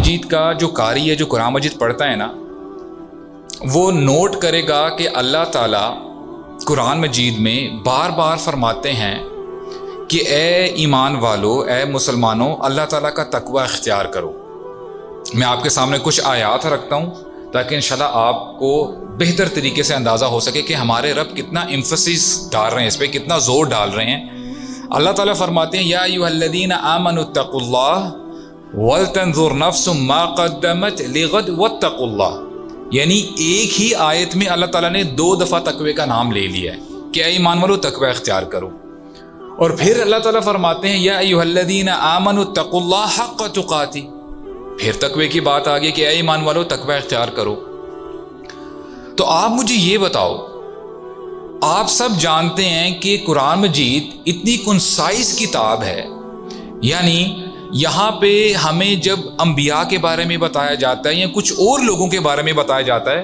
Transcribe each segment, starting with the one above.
مجید کا جو قاری ہے، جو قرآن مجید پڑھتا ہے نا، وہ نوٹ کرے گا کہ اللہ تعالیٰ قرآن مجید میں بار بار فرماتے ہیں کہ اے ایمان والو، اے مسلمانوں، اللہ تعالیٰ کا تقوی اختیار کرو۔ میں آپ کے سامنے کچھ آیات رکھتا ہوں تاکہ انشاءاللہ آپ کو بہتر طریقے سے اندازہ ہو سکے کہ ہمارے رب کتنا ایمفسس ڈال رہے ہیں، اس پہ کتنا زور ڈال رہے ہیں۔ اللہ تعالیٰ فرماتے ہیں یا ایھا الذین آمنوا اتقوا اللہ ولتنظر نفس ما قدمت لغد واتقوا اللہ، یعنی ایک ہی آیت میں اللہ تعالیٰ نے 2 دفعہ تقوی کا نام لے لیا ہے کہ اے ایمان والو تقوی اختیار کرو، اور پھر اللہ تعالیٰ فرماتے ہیں یا ایھا الذین آمنوا اتقوا اللہ حق تقاتہ، پھر تقوی کی بات آ گئی کہ اے ایمان والو تقوی اختیار کرو۔ تو آپ مجھے یہ بتاؤ، آپ سب جانتے ہیں کہ قرآن مجید اتنی کنسائز کتاب ہے، یعنی یہاں پہ ہمیں جب انبیاء کے بارے میں بتایا جاتا ہے یا کچھ اور لوگوں کے بارے میں بتایا جاتا ہے،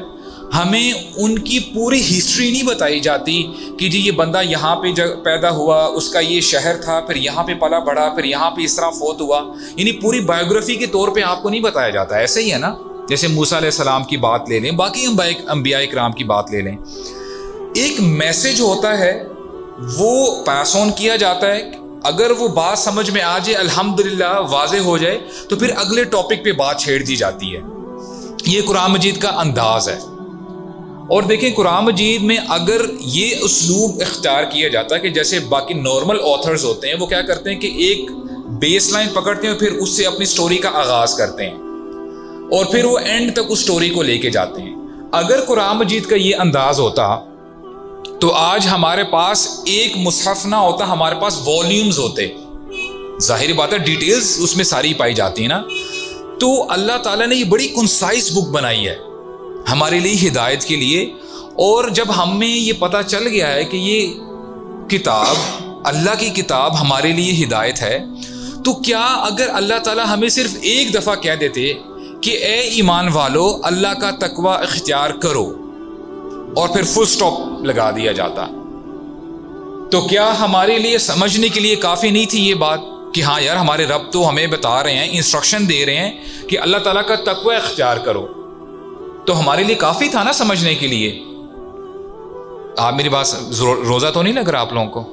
ہمیں ان کی پوری ہسٹری نہیں بتائی جاتی کہ جی یہ بندہ یہاں پہ پیدا ہوا، اس کا یہ شہر تھا، پھر یہاں پہ پلا بڑھا، پھر یہاں پہ اس طرح فوت ہوا، یعنی پوری بایوگرافی کے طور پہ آپ کو نہیں بتایا جاتا۔ ایسے ہی ہے نا، جیسے موسیٰ علیہ السلام کی بات لے لیں، باقی انبیاء اکرام کی بات لے لیں، ایک میسج ہوتا ہے وہ پاس آن کیا جاتا ہے، اگر وہ بات سمجھ میں آ جائے، الحمدللہ واضح ہو جائے، تو پھر اگلے ٹاپک پہ بات چھیڑ دی جاتی ہے۔ یہ قرآن مجید کا انداز ہے۔ اور دیکھیں قرآن مجید میں اگر یہ اسلوب اختیار کیا جاتا ہے کہ جیسے باقی نارمل آتھرز ہوتے ہیں، وہ کیا کرتے ہیں کہ ایک بیس لائن پکڑتے ہیں، پھر اس سے اپنی سٹوری کا آغاز کرتے ہیں اور پھر وہ اینڈ تک اس سٹوری کو لے کے جاتے ہیں۔ اگر قرآن مجید کا یہ انداز ہوتا تو آج ہمارے پاس ایک مصحف نہ ہوتا، ہمارے پاس والیومز ہوتے۔ ظاہری بات ہے ڈیٹیلز اس میں ساری پائی جاتی ہیں نا۔ تو اللہ تعالیٰ نے یہ بڑی کنسائز بک بنائی ہے ہمارے لیے ہدایت کے لیے، اور جب ہمیں یہ پتہ چل گیا ہے کہ یہ کتاب اللہ کی کتاب ہمارے لیے ہدایت ہے، تو کیا اگر اللہ تعالیٰ ہمیں صرف ایک دفعہ کہہ دیتے کہ اے ایمان والو اللہ کا تقوی اختیار کرو، اور پھر فل سٹاپ لگا دیا جاتا، تو کیا ہمارے لیے سمجھنے کے لیے کافی نہیں تھی یہ بات کہ ہاں یار ہمارے رب تو ہمیں بتا رہے ہیں، انسٹرکشن دے رہے ہیں کہ اللہ تعالیٰ کا تقوی اختیار کرو، تو ہمارے لیے کافی تھا نا سمجھنے کے لیے؟ آپ میری بات روزہ تو نہیں لگ رہا آپ لوگوں کو؟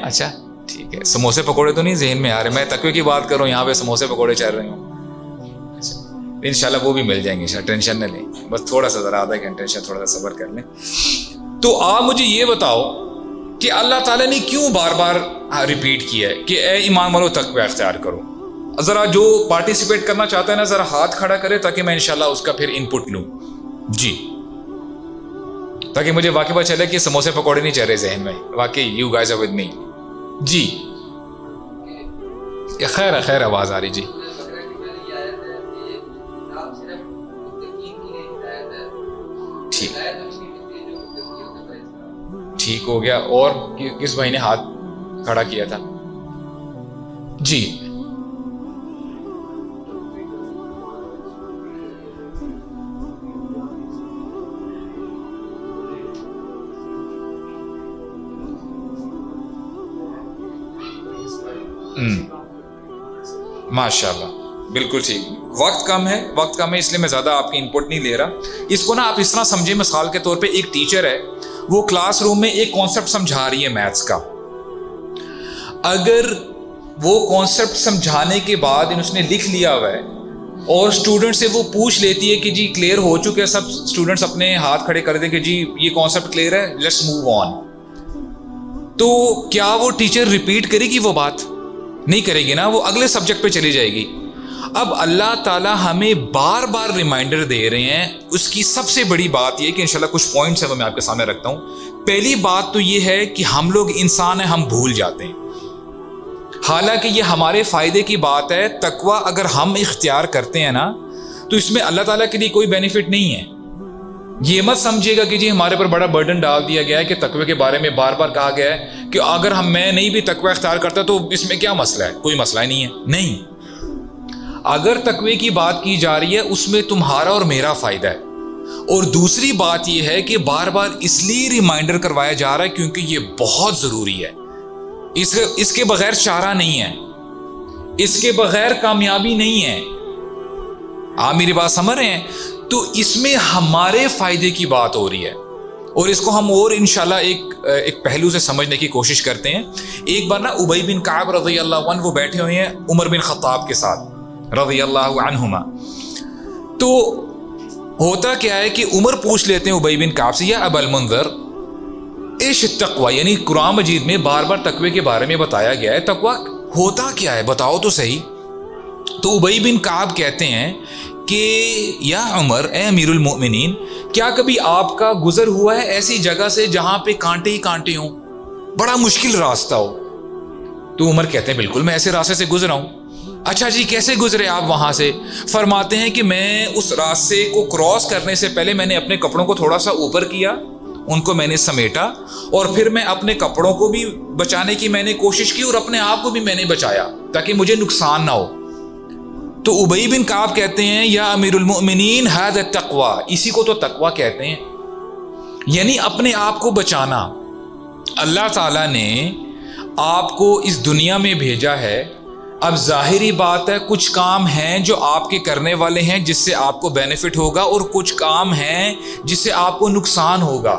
اچھا ٹھیک ہے، سموسے پکوڑے تو نہیں ذہن میں آ رہے؟ میں تقوی کی بات کروں، یہاں پہ سموسے پکوڑے چل رہے ہوں۔ انشاءاللہ وہ بھی مل جائیں گے، ٹینشن نہ لیں، بس تھوڑا سا ذرا آدھا گھنٹے تھوڑا سا صبر کر لیں۔ تو آپ مجھے یہ بتاؤ کہ اللہ تعالیٰ نے کیوں بار بار ریپیٹ کیا ہے کہ اے ایمان والو تقوی اختیار کرو؟ ذرا جو پارٹیسپیٹ کرنا چاہتا ہے نا، ذرا ہاتھ کھڑا کرے تاکہ میں انشاءاللہ اس کا پھر ان پٹ لوں، جی، تاکہ مجھے واقعی پتہ چلے کہ سموسے پکوڑے نہیں چل رہے ذہن میں، واقعی you guys are with me. جی خیر ہے، خیر آواز آ رہی، جی ٹھیک ہو گیا۔ اور کس بھائی نے ہاتھ کھڑا کیا تھا؟ جی ماشاء اللہ، بالکل ٹھیک۔ وقت کم ہے اس لیے میں زیادہ آپ کی انپٹ نہیں لے رہا۔ اس کو نا آپ اس طرح سمجھیں، مثال کے طور پہ ایک ٹیچر ہے، وہ کلاس روم میں ایک کانسیپٹ سمجھا رہی ہے میتھس کا، اگر وہ کانسیپٹ سمجھانے کے بعد اس نے لکھ لیا ہوا ہے اور اسٹوڈنٹ سے وہ پوچھ لیتی ہے کہ جی کلیئر ہو چکے ہیں، سب اسٹوڈنٹس اپنے ہاتھ کھڑے کر دیں کہ جی یہ کانسیپٹ کلیئر ہے، لیٹس موو آن، تو کیا وہ ٹیچر ریپیٹ کرے گی؟ وہ بات نہیں کرے گی نا، وہ اگلے سبجیکٹ پہ چلی جائے گی۔ اب اللہ تعالیٰ ہمیں بار بار ریمائنڈر دے رہے ہیں، اس کی سب سے بڑی بات یہ کہ انشاءاللہ کچھ پوائنٹس ہیں وہ میں آپ کے سامنے رکھتا ہوں۔ پہلی بات تو یہ ہے کہ ہم لوگ انسان ہیں، ہم بھول جاتے ہیں، حالانکہ یہ ہمارے فائدے کی بات ہے۔ تقوی اگر ہم اختیار کرتے ہیں نا، تو اس میں اللہ تعالیٰ کے لیے کوئی بینیفٹ نہیں ہے۔ یہ مت سمجھیے گا کہ جی ہمارے پر بڑا برڈن ڈال دیا گیا ہے کہ تقوی کے بارے میں بار بار کہا گیا ہے کہ اگر میں نہیں بھی تقوی اختیار کرتا تو اس میں کیا مسئلہ ہے، کوئی مسئلہ ہی نہیں ہے۔ نہیں، اگر تقوی کی بات کی جا رہی ہے اس میں تمہارا اور میرا فائدہ ہے۔ اور دوسری بات یہ ہے کہ بار بار اس لیے ریمائنڈر کروایا جا رہا ہے کیونکہ یہ بہت ضروری ہے، اس کے بغیر چارہ نہیں ہے، اس کے بغیر کامیابی نہیں ہے۔ آپ میری بات سمجھ رہے ہیں؟ تو اس میں ہمارے فائدے کی بات ہو رہی ہے، اور اس کو ہم اور انشاءاللہ ایک پہلو سے سمجھنے کی کوشش کرتے ہیں۔ ایک بار نا ابی بن کعب رضی اللہ عنہ وہ بیٹھے ہوئے ہیں عمر بن خطاب کے ساتھ رضی اللہ عنہما، تو ہوتا کیا ہے کہ عمر پوچھ لیتے ہیں ابی بن کعب سے، یا ابا المنذر ایش التقوی، یعنی قرآن مجید میں بار بار تقوی کے بارے میں بتایا گیا ہے، تقوی ہوتا کیا ہے بتاؤ تو صحیح۔ تو ابی بن کعب کہتے ہیں کہ یا عمر، اے امیر المؤمنین، کیا کبھی آپ کا گزر ہوا ہے ایسی جگہ سے جہاں پہ کانٹے ہی کانٹے ہوں، بڑا مشکل راستہ ہو؟ تو عمر کہتے ہیں بالکل میں ایسے راستے سے گزرا ہوں۔ اچھا جی کیسے گزرے آپ وہاں سے؟ فرماتے ہیں کہ میں اس راستے کو کراس کرنے سے پہلے میں نے اپنے کپڑوں کو تھوڑا سا اوپر کیا، ان کو میں نے سمیٹا، اور پھر میں اپنے کپڑوں کو بھی بچانے کی میں نے کوشش کی، اور اپنے آپ کو بھی میں نے بچایا تاکہ مجھے نقصان نہ ہو۔ تو ابی بن کعب کہتے ہیں یا امیر المؤمنین ھذا التقوی، اسی کو تو تقوی کہتے ہیں، یعنی اپنے آپ کو بچانا۔ اللہ تعالیٰ نے آپ کو اس دنیا میں بھیجا ہے، اب ظاہری بات ہے کچھ کام ہیں جو آپ کے کرنے والے ہیں جس سے آپ کو بینیفٹ ہوگا، اور کچھ کام ہیں جس سے آپ کو نقصان ہوگا۔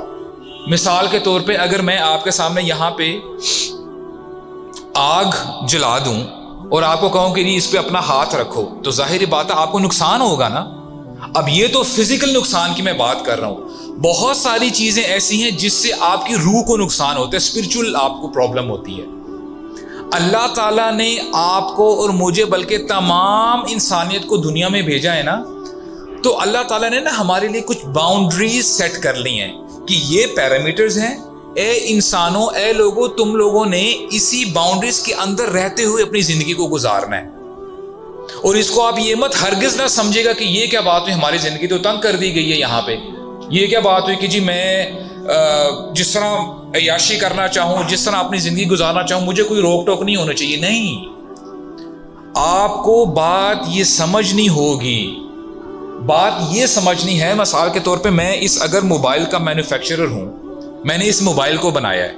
مثال کے طور پہ اگر میں آپ کے سامنے یہاں پہ آگ جلا دوں اور آپ کو کہوں کہ نہیں اس پہ اپنا ہاتھ رکھو، تو ظاہری بات ہے آپ کو نقصان ہوگا نا۔ اب یہ تو فزیکل نقصان کی میں بات کر رہا ہوں، بہت ساری چیزیں ایسی ہیں جس سے آپ کی روح کو نقصان ہوتا ہے، اسپرچل آپ کو پرابلم ہوتی ہے۔ اللہ تعالیٰ نے آپ کو اور مجھے بلکہ تمام انسانیت کو دنیا میں بھیجا ہے نا، تو اللہ تعالیٰ نے نا ہمارے لیے کچھ باؤنڈریز سیٹ کر لی ہیں کہ یہ پیرامیٹرز ہیں، اے انسانوں، اے لوگوں، تم لوگوں نے اسی باؤنڈریز کے اندر رہتے ہوئے اپنی زندگی کو گزارنا ہے۔ اور اس کو آپ یہ مت ہرگز نہ سمجھے گا کہ یہ کیا بات ہوئی، ہماری زندگی تو تنگ کر دی گئی ہے یہاں پہ، یہ کیا بات ہوئی کہ جی میں جس طرح عیاشی کرنا چاہوں، جس طرح اپنی زندگی گزارنا چاہوں، مجھے کوئی روک ٹوک نہیں ہونا چاہیے۔ نہیں، آپ کو بات یہ سمجھنی ہوگی، بات یہ سمجھنی ہے، مثال کے طور پہ میں اگر موبائل کا مینوفیکچرر ہوں، میں نے اس موبائل کو بنایا ہے،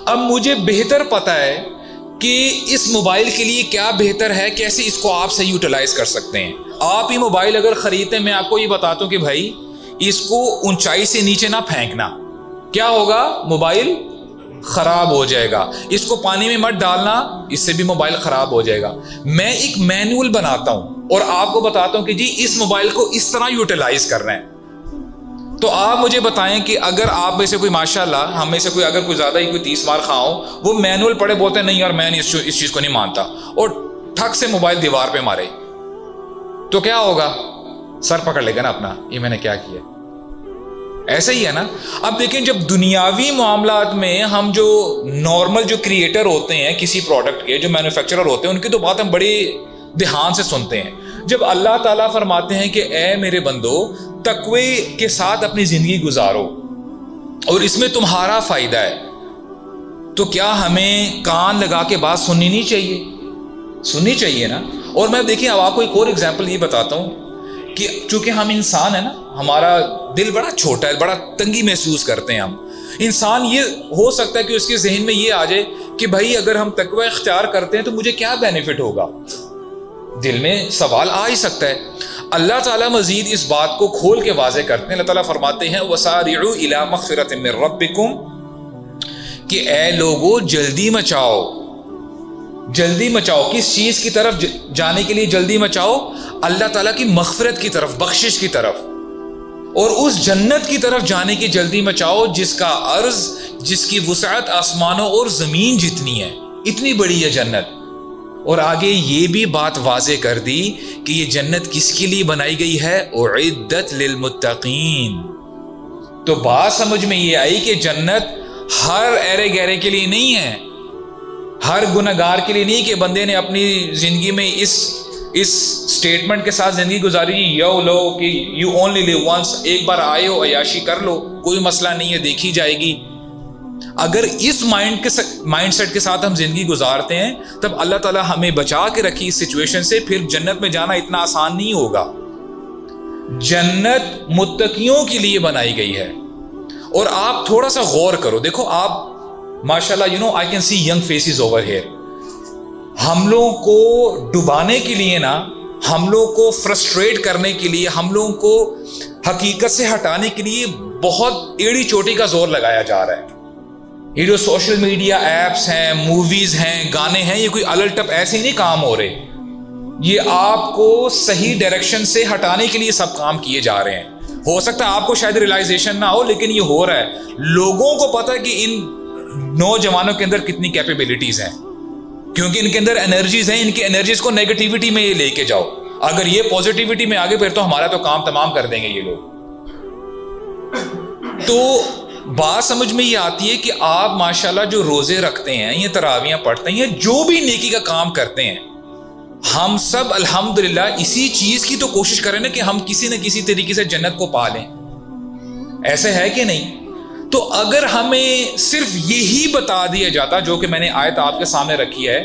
اب مجھے بہتر پتا ہے کہ اس موبائل کے لیے کیا بہتر ہے، کیسے اس کو آپ صحیح یوٹیلائز کر سکتے ہیں۔ آپ ہی موبائل اگر خریدتے ہیں، میں آپ کو یہ بتاتا ہوں کہ بھائی اس کو اونچائی سے نیچے نہ پھینکنا، کیا ہوگا؟ موبائل خراب ہو جائے گا۔ اس کو پانی میں مت ڈالنا، اس سے بھی موبائل خراب ہو جائے گا۔ میں ایک مینول بناتا ہوں اور آپ کو بتاتا ہوں کہ جی اس موبائل کو اس طرح یوٹیلائز کرنا ہے۔ تو آپ مجھے بتائیں کہ اگر آپ میں سے کوئی ماشاءاللہ ہم میں سے کوئی اگر کوئی زیادہ ہی کوئی 30 مار خواہ ہو، وہ مینول پڑھے بولتے ہیں نہیں یار میں اس چیز کو نہیں مانتا، اور ٹھک سے موبائل دیوار پہ مارے، تو کیا ہوگا؟ سر پکڑ لے گا نا اپنا، یہ میں نے کیا کیا۔ ایسا ہی ہے نا۔ اب دیکھیں جب دنیاوی معاملات میں ہم جو نارمل جو کریٹر ہوتے ہیں کسی پروڈکٹ کے، جو مینوفیکچرر ہوتے ہیں، ان کی تو بات ہم بڑی دھیان سے سنتے ہیں۔ جب اللہ تعالیٰ فرماتے ہیں کہ اے میرے بندو تقوی کے ساتھ اپنی زندگی گزارو اور اس میں تمہارا فائدہ ہے، تو کیا ہمیں کان لگا کے بات سننی نہیں چاہیے؟ سننی چاہیے نا۔ اور میں دیکھیں اب آپ کو ایک اور ایگزامپل یہ بتاتا ہوں کہ چونکہ ہم انسان ہیں نا، ہمارا دل بڑا چھوٹا ہے، بڑا تنگی محسوس کرتے ہیں ہم۔ انسان یہ ہو سکتا ہے کہ اس کے ذہن میں یہ آ جائے کہ بھائی اگر ہم تقوی اختیار کرتے ہیں تو مجھے کیا بینیفٹ ہوگا، دل میں سوال آ ہی سکتا ہے۔ اللہ تعالیٰ مزید اس بات کو کھول کے واضح کرتے ہیں۔ اللہ تعالیٰ فرماتے ہیں وَسَارِعُوا إِلَىٰ مَغْفِرَةٍ مِّن رَبِّكُمْ، کہ اے لوگو جلدی مچاؤ، جلدی مچاؤ، کس چیز کی طرف جانے کے لیے جلدی مچاؤ؟ اللہ تعالیٰ کی مغفرت کی طرف، بخشش کی طرف، اور اس جنت کی طرف جانے کی جلدی مچاؤ جس کا عرض، جس کی وسعت آسمانوں اور زمین جتنی ہے، اتنی بڑی ہے جنت۔ اور آگے یہ بھی بات واضح کر دی کہ یہ جنت کس کے لیے بنائی گئی ہے؟ اعدت للمتقین۔ تو بات سمجھ میں یہ آئی کہ جنت ہر ایرے گہرے کے لیے نہیں ہے، ہر گنہگار کے لیے نہیں کہ بندے نے اپنی زندگی میں اس سٹیٹمنٹ کے ساتھ زندگی گزاری یو لو کہ یو اونلی لیو ونس، ایک بار آئے ہو عیاشی کر لو، کوئی مسئلہ نہیں ہے، دیکھی جائے گی۔ اگر اس مائنڈ سیٹ کے ساتھ ہم زندگی گزارتے ہیں تب اللہ تعالیٰ ہمیں بچا کے رکھی اس سچویشن سے، پھر جنت میں جانا اتنا آسان نہیں ہوگا۔ جنت متقیوں کے لیے بنائی گئی ہے۔ اور آپ تھوڑا سا غور کرو، دیکھو آپ ماشاءاللہ I can see young faces over here۔ ہم لوگوں کو ڈبانے کے لیے نا ہم لوگوں کو فرسٹریٹ کرنے کے لیے، ہم لوگوں کو حقیقت سے ہٹانے کے لیے بہت ایڑی چوٹی کا زور لگایا جا رہا ہے. یہ جو سوشل میڈیا ایپس ہیں، موویز ہیں، گانے ہیں، یہ کوئی الٹ ٹپ ایسے ہی نہیں کام ہو رہے. یہ آپ کو صحیح ڈائریکشن سے ہٹانے کے لیے سب کام کیے جا رہے ہیں. ہو سکتا ہے آپ کو شاید ریلائزیشن نہ ہو، لیکن یہ ہو رہا ہے. لوگوں کو پتا ہے کہ ان نوجوانوں کے اندر کتنی کیپیبلٹیز ہیں، کیونکہ ان کے اندر انرجیز ہیں. ان کی انرجیز کو نیگیٹیوٹی میں یہ لے کے جاؤ. اگر یہ پوزیٹیوٹی میں آگے، پھر تو ہمارا تو کام تمام کر دیں گے یہ لوگ. تو بات سمجھ میں یہ آتی ہے کہ آپ ماشاءاللہ جو روزے رکھتے ہیں، یہ تراویاں پڑھتے ہیں، جو بھی نیکی کا کام کرتے ہیں، ہم سب الحمدللہ اسی چیز کی تو کوشش کریں نا کہ ہم کسی نہ کسی طریقے سے جنت کو پا لیں. ایسے ہے کہ نہیں؟ تو اگر ہمیں صرف یہی بتا دیا جاتا، جو کہ میں نے آیت آپ کے سامنے رکھی ہے،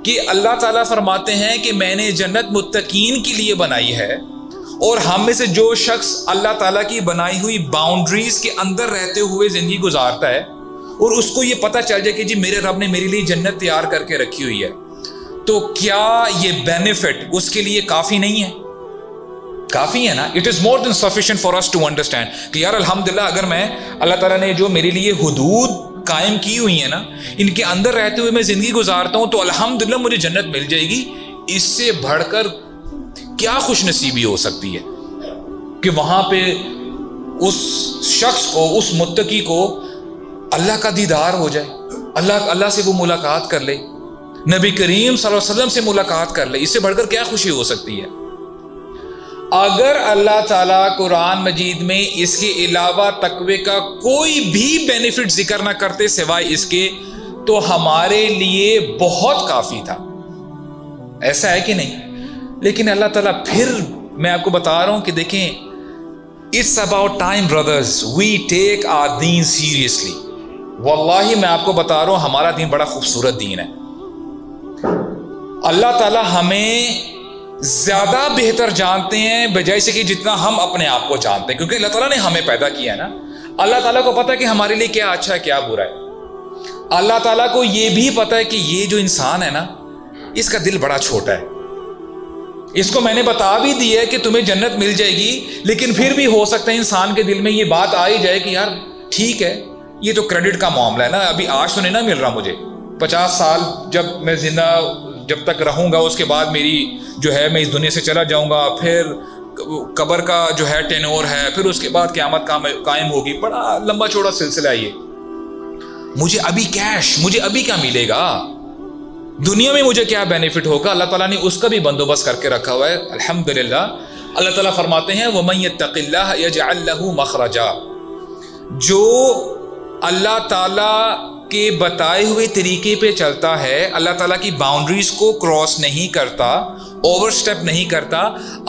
کہ اللہ تعالیٰ فرماتے ہیں کہ میں نے جنت متقین کے لیے بنائی ہے، اور ہم میں سے جو شخص اللہ تعالیٰ کی بنائی ہوئی باؤنڈریز کے اندر رہتے ہوئے زندگی گزارتا ہے، اور اس کو یہ پتہ چل جائے کہ جی میرے رب نے میرے لیے جنت تیار کر کے رکھی ہوئی ہے، تو کیا یہ بینیفٹ اس کے لیے کافی نہیں ہے؟ کافی ہے نا. It is more than sufficient for us to understand کہ یار الحمدللہ اگر میں اللہ تعالیٰ نے جو میرے لیے حدود قائم کی ہوئی ہیں نا، ان کے اندر رہتے ہوئے میں زندگی گزارتا ہوں، تو الحمدللہ مجھے جنت مل جائے گی. اس سے بڑھ کر کیا خوش نصیبی ہو سکتی ہے کہ وہاں پہ اس شخص کو، اس متقی کو اللہ کا دیدار ہو جائے، اللہ سے وہ ملاقات کر لے، نبی کریم صلی اللہ علیہ وسلم سے ملاقات کر لے. اس سے بڑھ کر کیا خوشی ہو سکتی ہے؟ اگر اللہ تعالیٰ قرآن مجید میں اس کے علاوہ تقوی کا کوئی بھی بینیفٹ ذکر نہ کرتے سوائے اس کے، تو ہمارے لیے بہت کافی تھا. ایسا ہے کہ نہیں؟ لیکن اللہ تعالیٰ پھر میں آپ کو بتا رہا ہوں کہ دیکھیں، it's about time brothers we take our دین سیریسلی. واللہ میں آپ کو بتا رہا ہوں ہمارا دین بڑا خوبصورت دین ہے. اللہ تعالیٰ ہمیں زیادہ بہتر جانتے ہیں بجائے سے کہ جتنا ہم اپنے آپ کو جانتے ہیں، کیونکہ اللہ تعالیٰ نے ہمیں پیدا کیا ہے نا. اللہ تعالیٰ کو پتا ہے کہ ہمارے لیے کیا اچھا ہے کیا برا ہے. اللہ تعالیٰ کو یہ بھی پتا ہے کہ یہ جو انسان ہے نا، اس کا دل بڑا چھوٹا ہے. اس کو میں نے بتا بھی دی ہے کہ تمہیں جنت مل جائے گی، لیکن پھر بھی ہو سکتا ہے انسان کے دل میں یہ بات آ ہی جائے کہ یار ٹھیک ہے، یہ تو کریڈٹ کا معاملہ ہے نا، ابھی آج تو نہیں نا مل رہا مجھے، 50 سال جب میں زندہ جب تک رہوں گا اس کے بعد میری جو ہے میں اس دنیا سے چلا جاؤں گا، پھر قبر کا جو ہے ٹینور ہے، پھر اس کے بعد قیامت قائم ہوگی. بڑا لمبا چوڑا سلسلہ ہے یہ. مجھے ابھی کیش، مجھے ابھی کیا ملے گا دنیا میں، مجھے کیا بینیفٹ ہوگا؟ اللہ تعالیٰ نے اس کا بھی بندوبست کر کے رکھا ہوا ہے الحمدللہ. اللہ تعالیٰ فرماتے ہیں وَمَن يَتَّقِ اللَّهَ يَجْعَل لَّهُ مَخْرَجًا. جو اللہ تعالیٰ کے بتائے ہوئے طریقے پہ چلتا ہے، اللہ تعالیٰ کی باؤنڈریز کو کراس نہیں کرتا، اوور سٹیپ نہیں کرتا،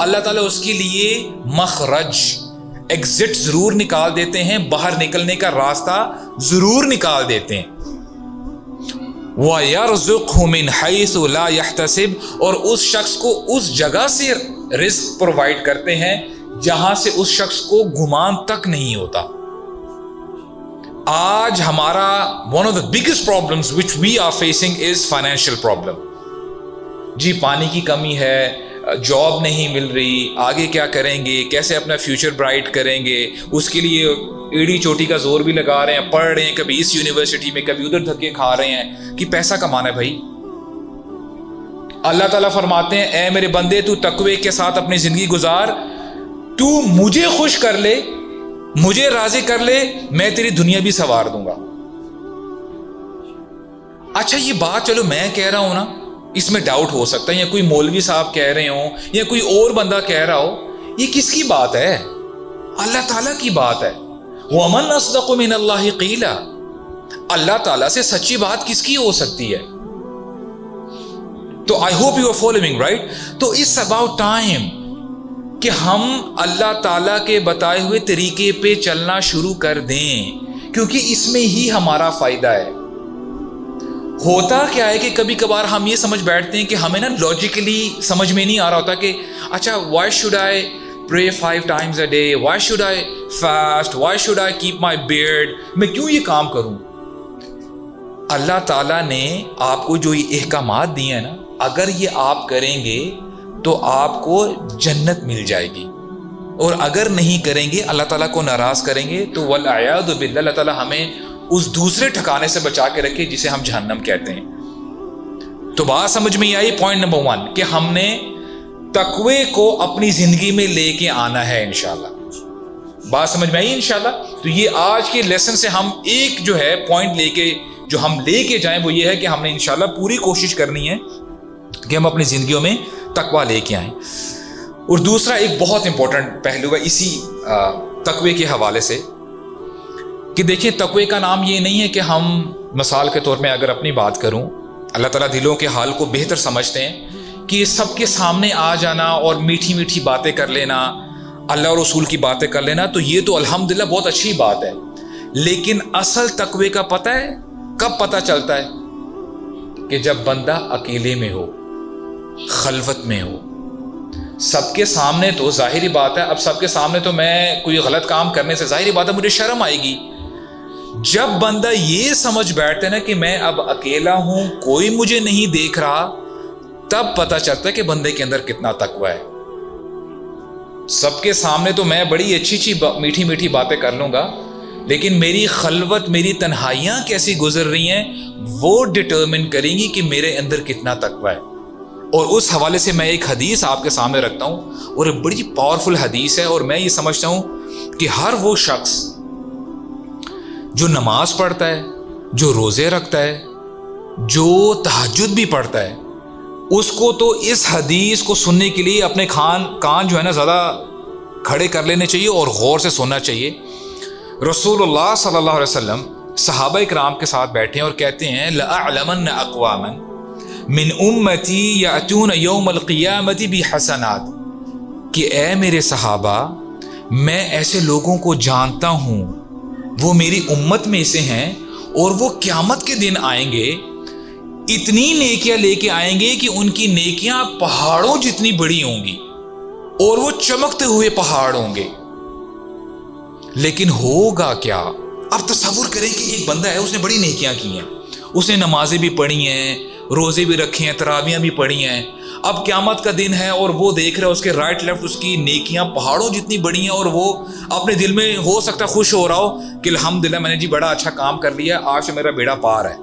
اللہ تعالیٰ اس کے لیے مخرج، ایگزٹ ضرور نکال دیتے ہیں، باہر نکلنے کا راستہ ضرور نکال دیتے ہیں. وَيَرْزُقْهُ مِنْ حَيْثُ لَا يَحْتَسِبُ. اور اس شخص کو اس جگہ سے رزق پرووائڈ کرتے ہیں جہاں سے اس شخص کو گمان تک نہیں ہوتا. آج ہمارا one of the biggest problems which we are facing is financial problem. جی پانی کی کمی ہے، جاب نہیں مل رہی، آگے کیا کریں گے، کیسے اپنا فیوچر برائٹ کریں گے، اس کے لیے ایڑی چوٹی کا زور بھی لگا رہے ہیں، پڑھ رہے ہیں، کبھی اس یونیورسٹی میں کبھی ادھر دھکے کھا رہے ہیں کہ پیسہ کمانا ہے. بھائی اللہ تعالیٰ فرماتے ہیں اے میرے بندے تو تقوی کے ساتھ اپنی زندگی گزار، تو مجھے خوش کر لے، مجھے راضی کر لے، میں تیری دنیا بھی سنوار دوں گا. اچھا یہ بات چلو میں کہہ رہا ہوں نا، اس میں ڈاؤٹ ہو سکتا ہے، یا کوئی مولوی صاحب کہہ رہے ہوں یا کوئی اور بندہ کہہ رہا ہو، یہ کس کی بات ہے؟ اللہ تعالیٰ کی بات ہے. وَمَنْ أَصْدَقُ مِنَ اللَّهِ قِيلًا. اللہ تعالیٰ سے سچی بات کس کی ہو سکتی ہے؟ تو I hope you are following right. تو it's about time کہ ہم اللہ تعالیٰ کے بتائے ہوئے طریقے پہ چلنا شروع کر دیں، کیونکہ اس میں ہی ہمارا فائدہ ہے. ہوتا کیا ہے کہ کبھی کبھار ہم یہ سمجھ بیٹھتے ہیں کہ ہمیں نا لاجیکلی سمجھ میں نہیں آ رہا ہوتا کہ اچھا why should I pray 5 times a day, why should I fast, why should I keep my beard, میں کیوں یہ کام کروں؟ اللہ تعالیٰ نے آپ کو جو یہ احکامات دیے ہیں نا، اگر یہ آپ کریں گے تو آپ کو جنت مل جائے گی، اور اگر نہیں کریں گے اللہ تعالیٰ کو ناراض کریں گے تو والعیاذ باللہ اللہ تعالیٰ ہمیں اس دوسرے ٹھکانے سے بچا کے رکھے جسے ہم جہنم کہتے ہیں۔ تو بات سمجھ میں آئی؟ پوائنٹ نمبر 1 کہ ہم نے تقوی کو اپنی زندگی میں لے کے آنا ہے انشاءاللہ۔ بات سمجھ میں آئی انشاءاللہ؟ تو یہ آج کے لیسن سے ہم ایک جو ہے پوائنٹ جو ہم لے کے جائیں وہ یہ ہے کہ ہم نے انشاءاللہ پوری کوشش کرنی ہے کہ ہم اپنی زندگیوں میں تقوی لے کے آئیں۔ اور دوسرا ایک بہت امپورٹنٹ پہلو ہے اسی تقوی کے حوالے سے کہ دیکھیں تقوی کا نام یہ نہیں ہے کہ ہم مثال کے طور میں اگر اپنی بات کروں، اللہ تعالیٰ دلوں کے حال کو بہتر سمجھتے ہیں کہ سب کے سامنے آ جانا اور میٹھی میٹھی باتیں کر لینا، اللہ اور رسول کی باتیں کر لینا، تو یہ تو الحمدللہ بہت اچھی بات ہے، لیکن اصل تقوی کا پتہ ہے کب پتہ چلتا ہے؟ کہ جب بندہ اکیلے میں ہو، خلوت میں ہو۔ سب کے سامنے تو ظاہری بات ہے، اب سب کے سامنے تو میں کوئی غلط کام کرنے سے ظاہری بات ہے مجھے شرم آئے گی۔ جب بندہ یہ سمجھ بیٹھتا ہے نا کہ میں اب اکیلا ہوں، کوئی مجھے نہیں دیکھ رہا، تب پتہ چلتا ہے کہ بندے کے اندر کتنا تقوی ہے۔ سب کے سامنے تو میں بڑی اچھی میٹھی میٹھی باتیں کر لوں گا، لیکن میری خلوت، میری تنہائیاں کیسی گزر رہی ہیں وہ ڈٹرمن کریں گی کہ میرے اندر کتنا تقوی ہے۔ اور اس حوالے سے میں ایک حدیث آپ کے سامنے رکھتا ہوں، اور ایک بڑی پاورفل حدیث ہے، اور میں یہ سمجھتا ہوں کہ ہر وہ شخص جو نماز پڑھتا ہے، جو روزے رکھتا ہے، جو تہجد بھی پڑھتا ہے، اس کو تو اس حدیث کو سننے کے لیے اپنے کان جو ہے نا زیادہ کھڑے کر لینے چاہیے اور غور سے سننا چاہیے۔ رسول اللہ صلی اللہ علیہ وسلم صحابہ اکرام کے ساتھ بیٹھے ہیں اور کہتے ہیں لَأَعْلَمَنَّ أَقْوَامًا من امتی یاتون یوم القیامت بحسنات، کہ اے میرے صحابہ میں ایسے لوگوں کو جانتا ہوں، وہ میری امت میں سے ہیں، اور وہ قیامت کے دن آئیں گے، اتنی نیکیاں لے کے آئیں گے کہ ان کی نیکیاں پہاڑوں جتنی بڑی ہوں گی، اور وہ چمکتے ہوئے پہاڑ ہوں گے۔ لیکن ہوگا کیا؟ اب تصور کریں کہ ایک بندہ ہے، اس نے بڑی نیکیاں کی ہیں، اس نے نمازیں بھی پڑھی ہیں، روزے بھی رکھے ہیں، تراویاں بھی پڑھی ہیں، اب قیامت کا دن ہے اور وہ دیکھ رہا ہے اس کے رائٹ لیفٹ اس کی نیکیاں پہاڑوں جتنی بڑی ہیں، اور وہ اپنے دل میں ہو سکتا ہے خوش ہو رہا ہو کہ الحمدللہ میں نے جی بڑا اچھا کام کر لیا، آج میرا بیڑا پار ہے،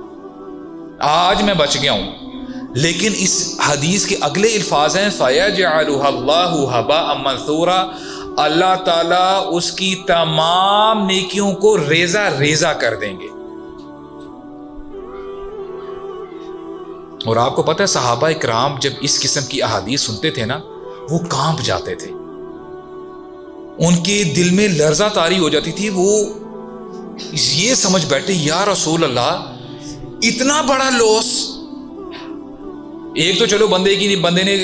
آج میں بچ گیا ہوں۔ لیکن اس حدیث کے اگلے الفاظ ہیں فَيَجْعَلُهَا اللَّهُ هَبَاءً مَنثُورًا، اللہ تعالیٰ اس کی تمام نیکیوں کو ریزہ ریزہ کر دیں گے۔ اور آپ کو پتہ ہے صحابہ اکرام جب اس قسم کی احادیث سنتے تھے نا وہ کانپ جاتے تھے، ان کے دل میں لرزہ طاری ہو جاتی تھی، وہ یہ سمجھ بیٹھے یا رسول اللہ اتنا بڑا لوس۔ ایک تو چلو بندے نے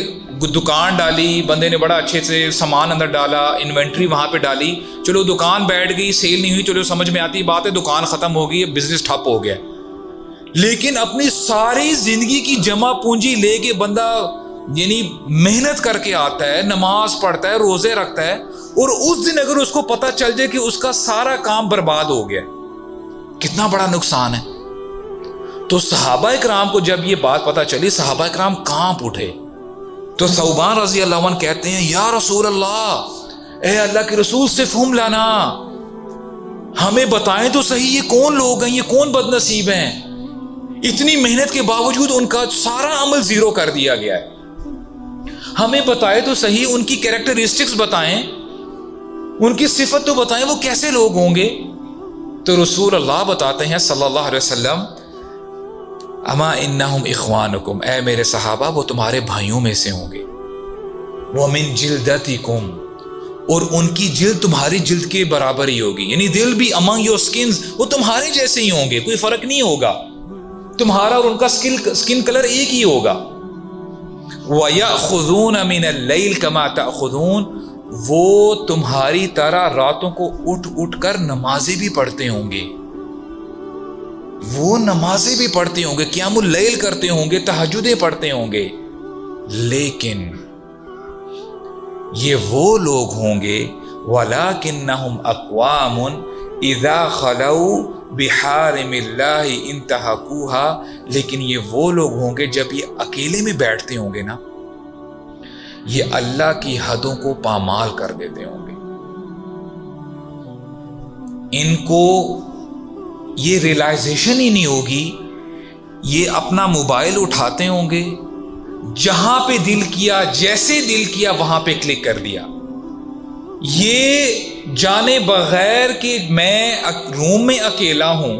دکان ڈالی، بندے نے بڑا اچھے سے سامان اندر ڈالا، انوینٹری وہاں پہ ڈالی، چلو دکان بیٹھ گئی، سیل نہیں ہوئی، چلو سمجھ میں آتی بات ہے، دکان ختم ہو گئی، بزنس ٹھپ ہو گیا۔ لیکن اپنی ساری زندگی کی جمع پونجی لے کے بندہ یعنی محنت کر کے آتا ہے، نماز پڑھتا ہے، روزے رکھتا ہے، اور اس دن اگر اس کو پتہ چل جائے کہ اس کا سارا کام برباد ہو گیا، کتنا بڑا نقصان ہے۔ تو صحابہ اکرام کو جب یہ بات پتہ چلی، صحابہ اکرام کانپ اٹھے۔ تو ثوبان رضی اللہ عنہ کہتے ہیں یا رسول اللہ، اے اللہ کے رسول صفہم لنا، ہمیں بتائیں تو صحیح یہ کون لوگ ہیں، یہ کون بد نصیب ہیں، اتنی محنت کے باوجود ان کا سارا عمل زیرو کر دیا گیا ہے، ہمیں بتائے تو صحیح، ان کی کیریکٹرسٹکس بتائیں، ان کی صفت تو بتائیں، وہ کیسے لوگ ہوں گے۔ تو رسول اللہ بتاتے ہیں صلی اللہ علیہ وسلم اما انہم اخوانکم، اے میرے صحابہ وہ تمہارے بھائیوں میں سے ہوں گے، ومن جلدتکم، اور ان کی جلد تمہاری جلد کے برابر ہی ہوگی، یعنی دل بھی among your skins وہ تمہارے جیسے ہی ہوں گے، کوئی فرق نہیں ہوگا، تمہارا اور ان کا سکن کلر ایک ہی ہوگا۔ وَيَأْخُذُونَ مِنَ اللَّيْلِ كَمَا تَأْخُذُونَ، وہ تمہاری طرح راتوں کو اٹھ اٹھ کر نمازیں بھی پڑھتے ہوں گے، وہ نمازیں بھی پڑھتے ہوں گے، قیام اللیل کرتے ہوں گے، تہجدیں پڑھتے ہوں گے، لیکن یہ وہ لوگ ہوں گے وَلَكِنَّهُمْ أَقْوَامٌ إِذَا خَلَوْا بحارم اللہ انتہکوہا، لیکن یہ وہ لوگ ہوں گے جب یہ اکیلے میں بیٹھتے ہوں گے نا، یہ اللہ کی حدوں کو پامال کر دیتے ہوں گے. ان کو یہ ریئلائزیشن ہی نہیں ہوگی. یہ اپنا موبائل اٹھاتے ہوں گے, جہاں پہ دل کیا, جیسے دل کیا وہاں پہ کلک کر دیا. یہ جانے بغیر کہ میں روم میں اکیلا ہوں,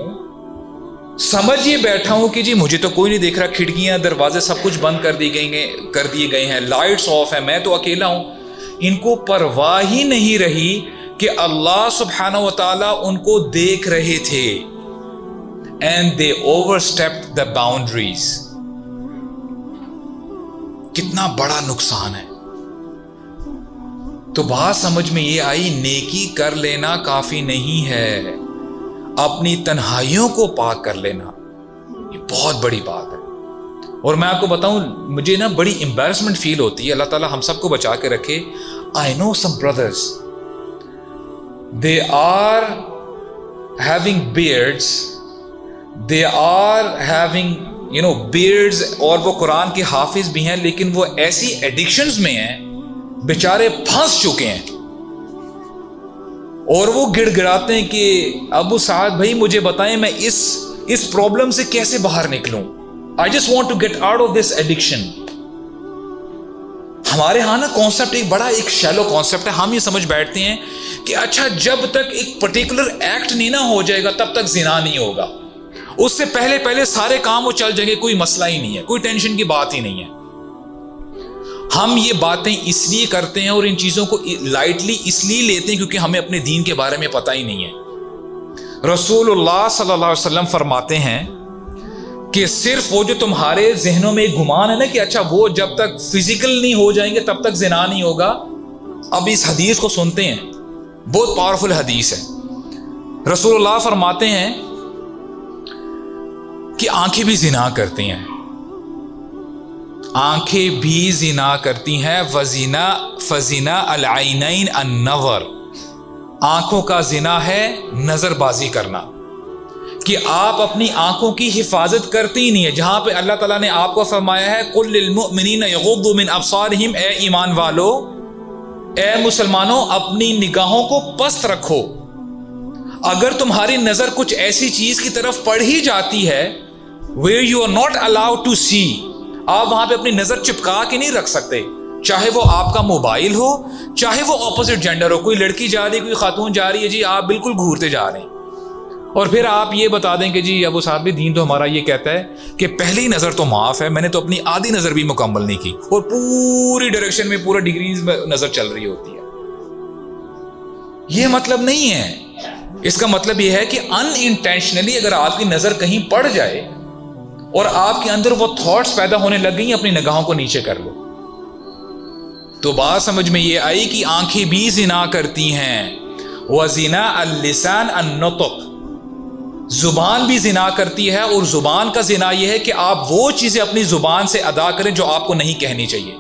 سمجھیے بیٹھا ہوں کہ جی مجھے تو کوئی نہیں دیکھ رہا, کھڑکیاں دروازے سب کچھ بند کر دیے گئے ہیں, لائٹس آف ہیں, میں تو اکیلا ہوں. ان کو پرواہ ہی نہیں رہی کہ اللہ سبحانہ و تعالیٰ ان کو دیکھ رہے تھے. And they overstepped the boundaries. کتنا بڑا نقصان ہے. تو بات سمجھ میں یہ آئی, نیکی کر لینا کافی نہیں ہے, اپنی تنہائیوں کو پاک کر لینا یہ بہت بڑی بات ہے. اور میں آپ کو بتاؤں, مجھے نا بڑی امبیرسمنٹ فیل ہوتی ہے. اللہ تعالیٰ ہم سب کو بچا کے رکھے. I know some brothers, they are having beards, they are having beards, اور وہ قرآن کے حافظ بھی ہیں, لیکن وہ ایسی ایڈکشنز میں ہیں, بیچارے پھنس چکے ہیں. اور وہ گڑ گڑاتے ہیں کہ ابو سعد بھائی مجھے بتائیں میں اس پرابلم سے کیسے باہر نکلوں. I just want to get out of this addiction. ہمارے ہاں نا کانسیپٹ ایک شیلو کانسیپٹ ہے. ہم یہ سمجھ بیٹھتے ہیں کہ اچھا جب تک ایک پرٹیکولر ایکٹ نہیں نہ ہو جائے گا تب تک زنا نہیں ہوگا, اس سے پہلے سارے کام وہ چل جائیں گے, کوئی مسئلہ ہی نہیں ہے, کوئی ٹینشن کی بات ہی نہیں ہے. ہم یہ باتیں اس لیے کرتے ہیں اور ان چیزوں کو لائٹلی اس لیے لیتے ہیں کیونکہ ہمیں اپنے دین کے بارے میں پتہ ہی نہیں ہے. رسول اللہ صلی اللہ علیہ وسلم فرماتے ہیں کہ صرف وہ جو تمہارے ذہنوں میں ایک گمان ہے نا کہ اچھا وہ جب تک فزیکل نہیں ہو جائیں گے تب تک زنا نہیں ہوگا. اب اس حدیث کو سنتے ہیں, بہت پاورفل حدیث ہے. رسول اللہ فرماتے ہیں کہ آنکھیں بھی زنا کرتی ہیں, آنکھیں بھی زنا کرتی ہیں. فزنا العینین النظر, آنکھوں کا زنا ہے نظر بازی کرنا, کہ آپ اپنی آنکھوں کی حفاظت کرتی ہی نہیں ہے. جہاں پہ اللہ تعالیٰ نے آپ کو فرمایا ہے قل للمؤمنین یغضوا من ابصارہم, اے ایمان والو, اے مسلمانوں اپنی نگاہوں کو پست رکھو. اگر تمہاری نظر کچھ ایسی چیز کی طرف پڑ ہی جاتی ہے where you are not allowed to see, آپ وہاں پہ اپنی نظر چپکا کے نہیں رکھ سکتے, چاہے وہ آپ کا موبائل ہو, چاہے وہ اپوزٹ جینڈر ہو, کوئی لڑکی جا رہی ہے, کوئی خاتون جا رہی ہے, جی آپ بالکل گھورتے جا رہے ہیں. اور پھر آپ یہ بتا دیں کہ جی ابو سعد بھی دین تو ہمارا یہ کہتا ہے کہ پہلی نظر تو معاف ہے, میں نے تو اپنی آدھی نظر بھی مکمل نہیں کی, اور پوری ڈائریکشن میں پورا ڈگریز میں نظر چل رہی ہوتی ہے. یہ مطلب نہیں ہے. اس کا مطلب یہ ہے کہ ان انٹینشنلی اگر آپ کی نظر کہیں پڑ جائے اور آپ کے اندر وہ تھاٹس پیدا ہونے لگ گئی, اپنی نگاہوں کو نیچے کر لو. تو بات سمجھ میں یہ آئی کہ آنکھیں بھی زنا کرتی ہیں. وَزِنَا اللِّسَانِ النُّطْقِ, زبان بھی زنا کرتی ہے, اور زبان کا زنا یہ ہے کہ آپ وہ چیزیں اپنی زبان سے ادا کریں جو آپ کو نہیں کہنی چاہیے.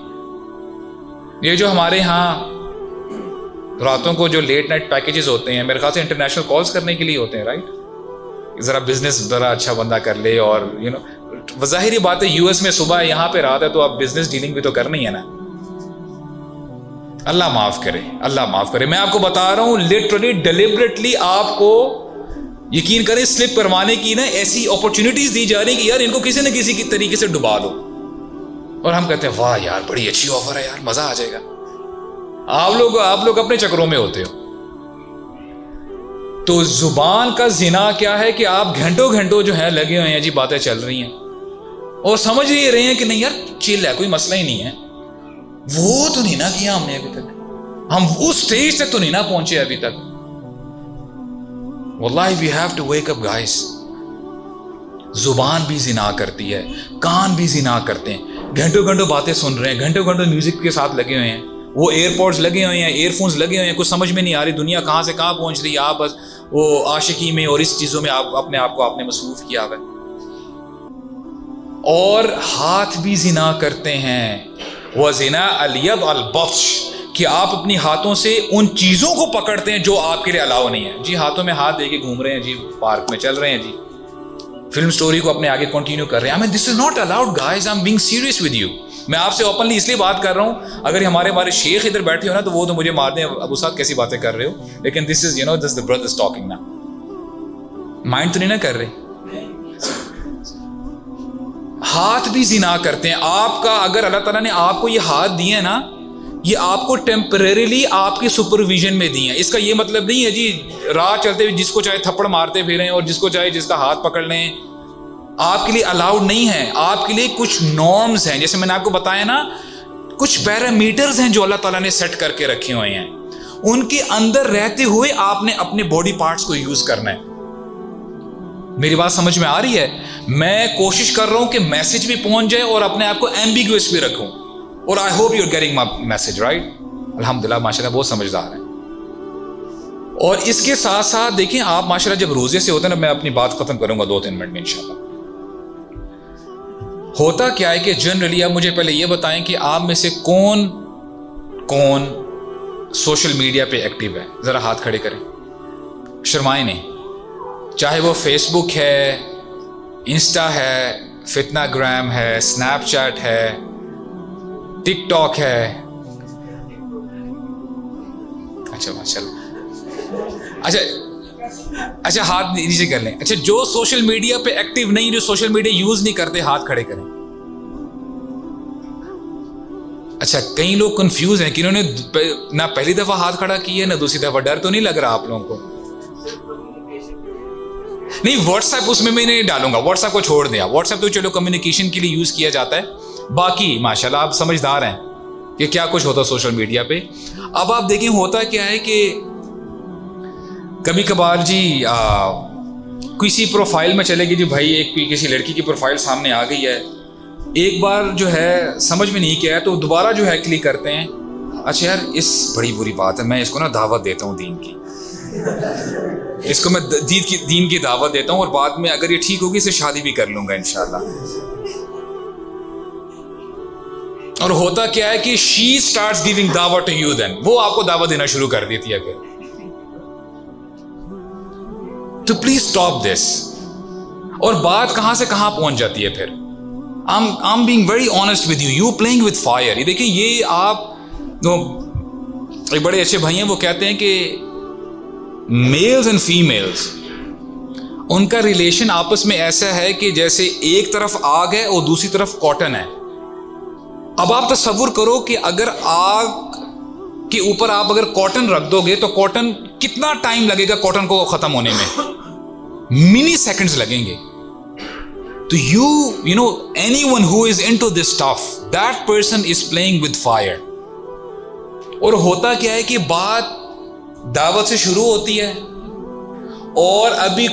یہ جو ہمارے ہاں راتوں کو جو لیٹ نائٹ پیکیجز ہوتے ہیں, میرے خیال سے انٹرنیشنل کالز کرنے کے لیے ہوتے ہیں, رائٹ, ذرا بزنس ذرا اچھا بندہ کر لے, اور ظاہری بات ہے یو ایس میں صبح ہے, یہاں پہ رات ہے, تو آپ بزنس ڈیلنگ بھی تو کرنی ہے نا. اللہ معاف کرے, اللہ معاف کرے. میں آپ کو بتا رہا ہوں لٹرلی ڈیلیبریٹلی آپ کو یقین کریں سلپ کروانے کی نا ایسی اپرچونٹیز دی جا رہی ہیں کہ یار ان کو کسی نہ کسی کی طریقے سے ڈبا دو, اور ہم کہتے ہیں واہ یار بڑی اچھی آفر ہے یار, مزہ آ جائے گا. آپ لوگ اپنے چکروں میں ہوتے ہو. تو زبان کا زنا کیا ہے کہ آپ گھنٹوں جو ہے لگے ہوئے ہیں, جی باتیں چل رہی ہیں اور سمجھ یہ رہے ہیں کہ نہیں یار چل ہے, کوئی مسئلہ ہی نہیں ہے. وہ تو نہیں نہ کیا ہم نے ابھی تک, ہم اس سٹیج تک تو نہیں نہ پہنچے ابھی تک. واللہ we have to wake up guys. زبان بھی زنا کرتی ہے, کان بھی زنا کرتے ہیں, گھنٹوں باتیں سن رہے ہیں, گھنٹوں میوزک کے ساتھ لگے ہوئے ہیں, وہ ایئر پوڈز لگے ہوئے ہیں, ایئر فونز لگے ہوئے ہیں, کچھ سمجھ میں نہیں آ رہی دنیا کہاں سے کہاں پہنچ رہی ہے. آپ بس وہ عاشقی میں اور اس چیزوں میں آپ اپنے آپ کو آپ نے مصروف کیا ہوا ہے. اور ہاتھ بھی زنا کرتے ہیں. وَزِنَا الْيَدْ الْبَطْشِ, کہ آپ اپنی ہاتھوں سے ان چیزوں کو پکڑتے ہیں جو آپ کے لیے الاؤ نہیں ہے. جی ہاتھوں میں ہاتھ دے کے گھوم رہے ہیں, جی پارک میں چل رہے ہیں, جی فلم سٹوری کو اپنے آگے کنٹینیو کر رہے ہیں. I mean, this is not allowed guys, I'm being serious with you. میں آپ سے اوپنلی اس لیے بات کر رہا ہوں, اگر ہمارے شیخ ادھر بیٹھے ہو نا تو وہ تو مجھے مار دیں, ابو صاحب کیسی باتیں کر رہے ہو, لیکن دس از دس دا برادرز ٹاکنگ نا, مائنڈ تو نہیں نا کر رہے. ہاتھ بھی زنا کرتے ہیں. آپ کا اگر اللہ تعالیٰ نے آپ کو یہ ہاتھ دیے ہیں نا, یہ آپ کو ٹیمپریریلی آپ کی سپرویژن میں دی ہیں. اس کا یہ مطلب نہیں ہے جی راہ چلتے ہوئے جس کو چاہے تھپڑ مارتے پھریں اور جس کو چاہے جس کا ہاتھ پکڑ لیں. آپ کے لیے الاؤڈ نہیں ہے. آپ کے لیے کچھ نارمز ہیں, جیسے میں نے آپ کو بتایا نا, کچھ پیرامیٹرز ہیں جو اللہ تعالیٰ نے سیٹ کر کے رکھے ہوئے ہیں. ان کے اندر رہتے ہوئے آپ نے اپنے باڈی پارٹس کو یوز کرنا ہے. میری بات سمجھ میں آ رہی ہے؟ میں کوشش کر رہا ہوں کہ میسج بھی پہنچ جائے اور اپنے آپ کو ایمبیگوس بھی رکھوں. اور I hope you are getting my message right. الحمدللہ ماشاءاللہ بہت سمجھدار ہیں. اور اس کے ساتھ ساتھ دیکھیں آپ ماشاءاللہ جب روزے سے ہوتے ہیں نا, میں اپنی بات ختم کروں گا 2-3 منٹ میں انشاءاللہ. ہوتا کیا ہے کہ جنرلی آپ مجھے پہلے یہ بتائیں کہ آپ میں سے کون سوشل میڈیا پہ ایکٹیو ہے؟ ذرا ہاتھ کھڑے کریں, شرمائیں نہیں. چاہے وہ فیس بک ہے, انسٹا ہے, فتنہ گرام ہے, اسنیپ چیٹ ہے, ٹک ٹاک ہے. اچھا ماشاءاللہ, اچھا ہاتھ نیچے کر لیں. اچھا جو سوشل میڈیا پہ ایکٹیو نہیں, جو سوشل میڈیا یوز نہیں کرتے, ہاتھ کھڑے کریں. اچھا کئی لوگ کنفیوز ہیں کہ انہوں نے نہ پہلی دفعہ ہاتھ کھڑا کیا نہ دوسری دفعہ. ڈر تو نہیں لگ رہا آپ لوگوں کو؟ نہیں, واٹس ایپ اس میں نہیں ڈالوں گا, واٹس ایپ کو چھوڑ دیا. واٹس ایپ تو چلو کمیونیکیشن کے لیے یوز کیا جاتا ہے. باقی ماشاءاللہ آپ سمجھدار ہیں کہ کیا کچھ ہوتا سوشل میڈیا پہ. اب آپ دیکھیں ہوتا کیا ہے کہ کبھی کبھار جی کسی پروفائل میں چلے گی جی بھائی, ایک کسی لڑکی کی پروفائل سامنے آ گئی ہے, ایک بار جو ہے سمجھ میں نہیں کیا ہے تو دوبارہ جو ہے کلک کرتے ہیں. اچھا یار اس بڑی بری بات ہے, میں اس کو نا دعوت دیتا ہوں دین کی, اس کو میں دین کی دعوت دیتا ہوں, اور بعد میں اگر یہ ٹھیک ہوگی اسے شادی بھی کر لوں گا انشاءاللہ. اور ہوتا کیا ہے کہ she starts giving دعوت to you, then وہ آپ کو دعوت دینا شروع کر دیتی ہے. پھر تو پلیز اسٹاپ دس. اور بات کہاں سے کہاں پہنچ جاتی ہے پھر. I'm being very honest with you. You playing with fire. یہ دیکھیں, یہ آپ ایک بڑے اچھے بھائی ہیں, وہ کہتے ہیں کہ میلز اینڈ فیمیلز ان کا ریلیشن آپس میں ایسا ہے کہ جیسے ایک طرف آگ ہے اور دوسری طرف کاٹن ہے. اب آپ تصور کرو کہ اگر آگ کے اوپر آپ اگر کاٹن رکھ دو گے تو کاٹن کتنا ٹائم لگے گا کاٹن کو ختم ہونے میں؟ منی سیکنڈز لگیں گے. تو you know anyone who is into this stuff, that person is playing with fire. اور ہوتا کیا ہے کہ بات دعوت سے شروع ہوتی ہے اور ابھی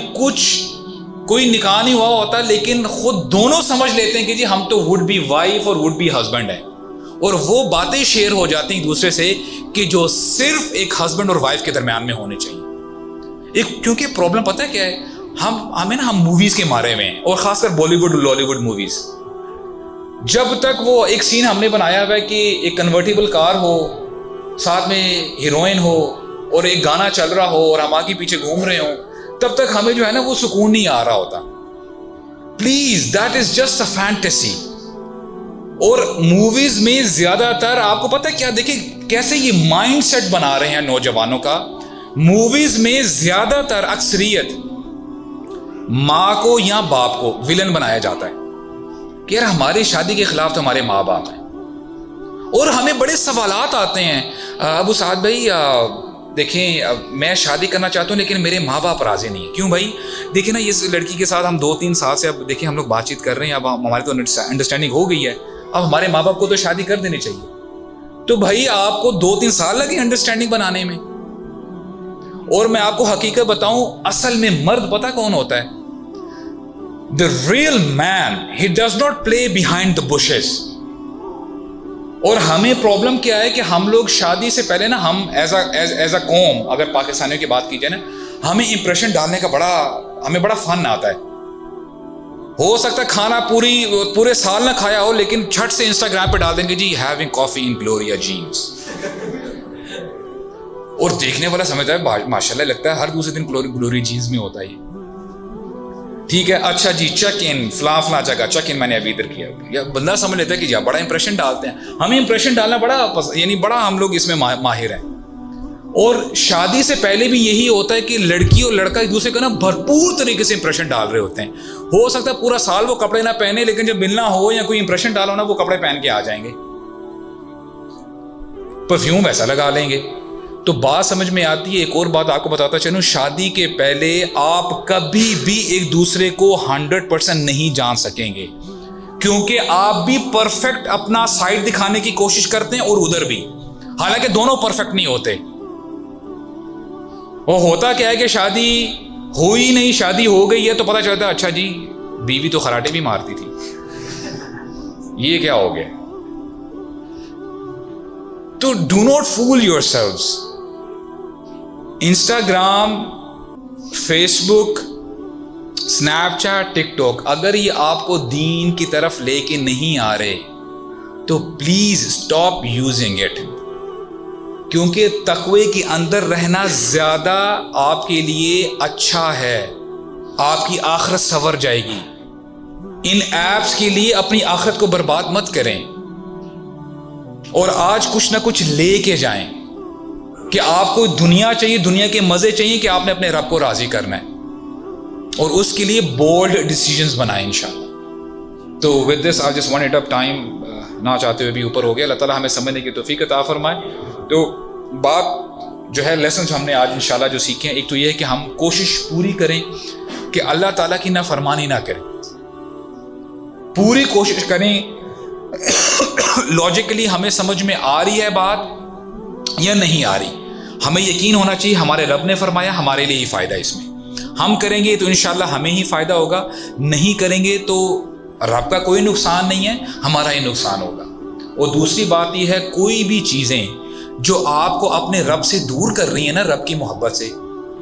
کوئی نکاح نہیں ہوا ہوتا, لیکن خود دونوں سمجھ لیتے ہیں کہ جی ہم تو وڈ بی وائف اور وڈ بی ہسبینڈ ہیں, اور وہ باتیں شیئر ہو جاتی ہیں دوسرے سے کہ جو صرف ایک ہسبینڈ اور وائف کے درمیان میں ہونے چاہیے. کیونکہ پرابلم پتہ ہے کیا ہے, ہم موویز کے مارے ہوئے ہیں, اور خاص کر بالی ووڈ لالی ووڈ موویز. جب تک وہ ایک سین ہم نے بنایا ہوا ہے کہ ایک کنورٹیبل کار ہو, ساتھ میں ہیروئن ہو اور ایک گانا چل رہا ہو اور ہم آگے پیچھے گھوم رہے ہوں, تب تک ہمیں جو ہے نا وہ سکون نہیں آ رہا ہوتا. Please that is just a fantasy. اور موویز میں زیادہ تر آپ کو پتہ ہے کیا, دیکھیں کیسے یہ مائنڈ سیٹ بنا رہے ہیں نوجوانوں کا. موویز میں زیادہ تر اکثریت ماں کو یا باپ کو ولن بنایا جاتا ہے کہ یار ہماری شادی کے خلاف تو ہمارے ماں باپ ہیں. اور ہمیں بڑے سوالات آتے ہیں, ابو سعد بھائی دیکھیں میں شادی کرنا چاہتا ہوں لیکن میرے ماں باپ راضی نہیں ہیں. کیوں بھائی؟ دیکھیں نا اس لڑکی کے ساتھ ہم 2-3 سال سے اب دیکھیں ہم لوگ بات چیت کر رہے ہیں, اب ہماری تو انڈرسٹینڈنگ ہو گئی ہے, اب ہمارے ماں باپ کو تو شادی کر دینی چاہیے. تو بھائی آپ کو 2-3 سال لگے انڈرسٹینڈنگ بنانے میں. اور میں آپ کو حقیقت بتاؤں, اصل میں مرد پتہ کون ہوتا ہے؟ The real man, he does not play behind the bushes. اور ہمیں پرابلم کیا ہے کہ ہم لوگ شادی سے پہلے نا, ہم ایز اے قوم اگر پاکستانیوں کی بات کی جائے نا, ہمیں امپریشن ڈالنے کا ہمیں بڑا فن آتا ہے. ہو سکتا ہے کھانا پورے سال نہ کھایا ہو, لیکن جھٹ سے انسٹاگرام پہ ڈال دیں گے جی having coffee in Gloria jeans. اور دیکھنے والا سمجھتا ہے ماشاءاللہ, لگتا ہے ہر دوسرے دن گلوری جینز میں ہوتا ہے. ٹھیک ہے اچھا جی چیک ان فلاں جگہ چیک ان میں نے ابھی ادھر کیا. یا بندہ سمجھ لیتا ہے کہ جی بڑا امپریشن ڈالتے ہیں. ہمیں امپریشن ڈالنا بڑا ہم لوگ اس میں ماہر ہیں. اور شادی سے پہلے بھی یہی ہوتا ہے کہ لڑکی اور لڑکا ایک دوسرے کو نا بھرپور طریقے سے امپریشن ڈال رہے ہوتے ہیں. ہو سکتا ہے پورا سال وہ کپڑے نہ پہنے, لیکن جب ملنا ہو یا کوئی امپریشن ڈالا نا وہ کپڑے پہن کے آ جائیں گے, پرفیوم ویسا لگا لیں گے. تو بات سمجھ میں آتی ہے. ایک اور بات آپ کو بتاتا چلوں, شادی کے پہلے آپ کبھی بھی ایک دوسرے کو 100% نہیں جان سکیں گے, کیونکہ آپ بھی پرفیکٹ اپنا سائڈ دکھانے کی کوشش کرتے ہیں اور ادھر بھی, حالانکہ دونوں پرفیکٹ نہیں ہوتے. وہ ہوتا کیا ہے کہ شادی ہوئی نہیں, شادی ہو گئی ہے تو پتہ چلتا ہے اچھا جی بیوی تو خراٹے بھی مارتی تھی, یہ کیا ہو گیا. تو do not fool yourselves. Instagram, Facebook, Snapchat, TikTok, اگر یہ آپ کو دین کی طرف لے کے نہیں آ رہے تو پلیز اسٹاپ یوزنگ اٹ, کیونکہ تقوی کے اندر رہنا زیادہ آپ کے لیے اچھا ہے. آپ کی آخرت سنور جائے گی. ان ایپس کے لیے اپنی آخرت کو برباد مت کریں, اور آج کچھ نہ کچھ لے کے جائیں کہ آپ کو دنیا چاہیے, دنیا کے مزے چاہیے, کہ آپ نے اپنے رب کو راضی کرنا ہے, اور اس کے لیے بولڈ ڈیسیجنز بنائیں انشاءاللہ. تو with this I just want it up, time نہ چاہتے ہوئے بھی اوپر ہو گیا. اللہ تعالیٰ ہمیں سمجھنے کی توفیق عطا فرمائے. تو بات جو ہے لیسنز ہم نے آج انشاءاللہ جو سیکھے ہیں, ایک تو یہ ہے کہ ہم کوشش پوری کریں کہ اللہ تعالیٰ کی نافرمانی نہ کریں. پوری کوشش کریں. لاجیکلی ہمیں سمجھ میں آ رہی ہے بات یا نہیں آ رہی, ہمیں یقین ہونا چاہیے ہمارے رب نے فرمایا, ہمارے لیے ہی فائدہ اس میں. ہم کریں گے تو انشاءاللہ ہمیں ہی فائدہ ہوگا, نہیں کریں گے تو رب کا کوئی نقصان نہیں ہے, ہمارا ہی نقصان ہوگا. اور دوسری بات یہ ہے, کوئی بھی چیزیں جو آپ کو اپنے رب سے دور کر رہی ہیں نا, رب کی محبت سے,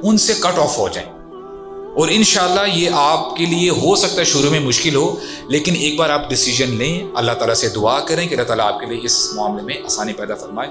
ان سے کٹ آف ہو جائیں. اور انشاءاللہ یہ آپ کے لیے ہو سکتا ہے شروع میں مشکل ہو, لیکن ایک بار آپ ڈیسیجن لیں, اللہ تعالیٰ سے دعا کریں کہ اللہ تعالیٰ آپ کے لیے اس معاملے میں آسانی پیدا فرمائے.